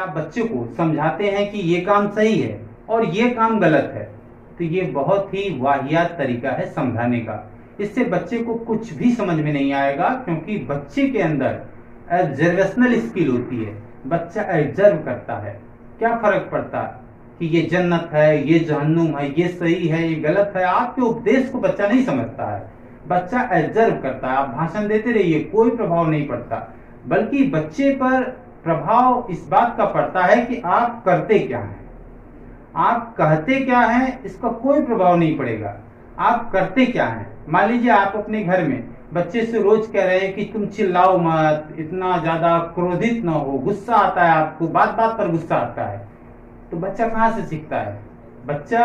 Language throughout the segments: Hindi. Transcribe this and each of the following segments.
आप बच्चे को समझाते हैं कि ये काम सही है और ये काम गलत है, तो ये बहुत ही वाहियात तरीका है समझाने का। इससे बच्चे को कुछ भी समझ में नहीं आएगा, क्योंकि बच्चे के अंदर ऑब्जर्वेशनल स्किल होती है। बच्चा ऑब्जर्व करता है, क्या फर्क पड़ता है कि ये जन्नत है, ये जहन्नुम है, ये सही है, ये गलत है। आपके उपदेश को बच्चा नहीं समझता है, बच्चा ऑब्जर्व करता है। आप भाषण देते रहिए, कोई प्रभाव नहीं पड़ता, बल्कि बच्चे पर प्रभाव इस बात का पड़ता है कि आप करते क्या हैं, आप कहते क्या हैं, इसका कोई प्रभाव नहीं पड़ेगा। आप करते क्या हैं। मान लीजिए आप अपने घर में बच्चे से रोज कह रहे हैं कि तुम चिल्लाओ मत, इतना ज्यादा क्रोधित ना हो, गुस्सा आता है आपको, बात बात पर गुस्सा आता है, तो बच्चा कहाँ से सीखता है। बच्चा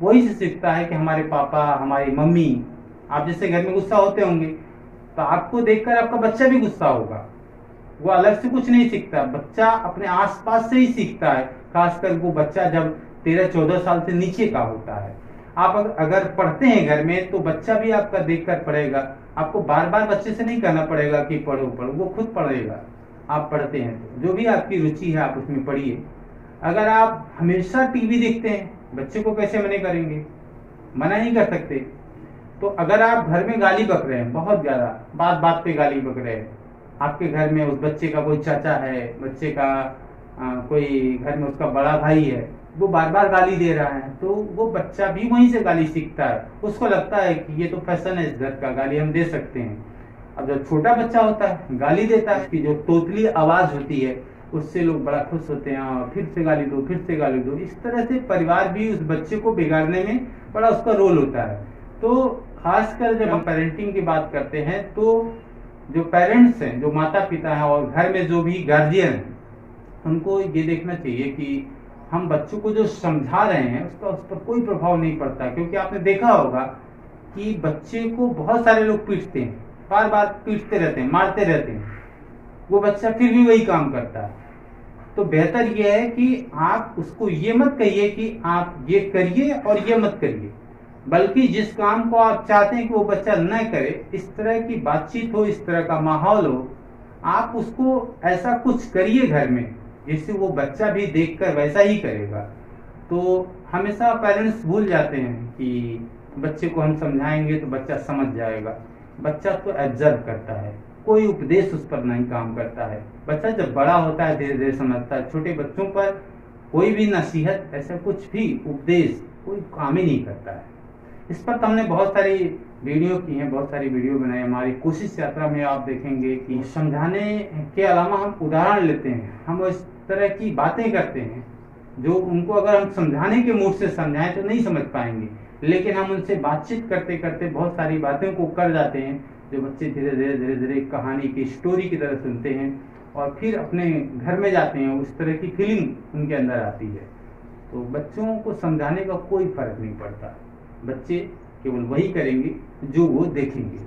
वही से सीखता है कि हमारे पापा, हमारी मम्मी, आप जैसे घर में गुस्सा होते होंगे, तो आपको देखकर आपका बच्चा भी गुस्सा होगा। वो अलग से कुछ नहीं सीखता, बच्चा अपने आसपास से ही सीखता है। खासकर वो बच्चा जब 13-14 साल से नीचे का होता है। आप अगर पढ़ते हैं घर में, तो बच्चा भी आपका देखकर पढ़ेगा। आपको बार बार बच्चे से नहीं कहना पड़ेगा कि पढ़ो पढ़ो, वो खुद पढ़ेगा। आप पढ़ते हैं तो जो भी आपकी रुचि है आप उसमें पढ़िए। अगर आप हमेशा टीवी देखते हैं, बच्चे को कैसे मना करेंगे, मना नहीं कर सकते। तो अगर आप घर में गाली बक रहे हैं, बहुत ज्यादा बात बात पे गाली बक रहे हैं, आपके घर में उस बच्चे का कोई चाचा है, बच्चे का कोई घर में उसका बड़ा भाई है, वो बार बार गाली दे रहा है, तो वो बच्चा भी वहीं से गाली सीखता है। उसको लगता है कि ये तो फैशन है इस घर का, गाली हम दे सकते हैं। अब जब छोटा बच्चा होता है, गाली देता है, कि जो तोतली आवाज होती है उससे लोग बड़ा खुश होते हैं, फिर से गाली दो, फिर से गाली दो। इस तरह से परिवार भी उस बच्चे को बिगाड़ने में बड़ा उसका रोल होता है। तो खासकर जब हम पेरेंटिंग की बात करते हैं, तो जो पेरेंट्स हैं, जो माता पिता हैं, और घर में जो भी गार्जियन हैं, उनको ये देखना चाहिए कि हम बच्चों को जो समझा रहे हैं उसका उस पर कोई प्रभाव नहीं पड़ता। क्योंकि आपने देखा होगा कि बच्चे को बहुत सारे लोग पीटते हैं, बार बार पीटते रहते हैं, मारते रहते हैं, वो बच्चा फिर भी वही काम करता है। तो बेहतर यह है कि आप उसको ये मत कहिए कि आप ये करिए और ये मत करिए, बल्कि जिस काम को आप चाहते हैं कि वो बच्चा न करे, इस तरह की बातचीत हो, इस तरह का माहौल हो, आप उसको ऐसा कुछ करिए घर में जिससे वो बच्चा भी देखकर वैसा ही करेगा। तो हमेशा पेरेंट्स भूल जाते हैं कि बच्चे को हम समझाएंगे तो बच्चा समझ जाएगा। बच्चा तो ऑब्जर्व करता है, कोई उपदेश उस पर नहीं काम करता है। बच्चा जब बड़ा होता है धीरे धीरे समझता है। छोटे बच्चों पर कोई भी नसीहत, ऐसा कुछ भी उपदेश कोई काम ही नहीं करता है। इस पर तो हमने बहुत सारी वीडियो की हैं, बहुत सारी वीडियो बनाई। हमारी कोशिश यात्रा में आप देखेंगे कि समझाने के अलावा हम उदाहरण लेते हैं, हम इस तरह की बातें करते हैं जो उनको अगर हम समझाने के मूड से समझाएं तो नहीं समझ पाएंगे, लेकिन हम उनसे बातचीत करते करते बहुत सारी बातों को कर जाते हैं, जो बच्चे धीरे धीरे धीरे धीरे कहानी की स्टोरी की तरह सुनते हैं और फिर अपने घर में जाते हैं। उस तरह की फीलिंग उनके अंदर आती है। तो बच्चों को समझाने का कोई फर्क नहीं पड़ता, बच्चे केवल वही करेंगे जो वो देखेंगे।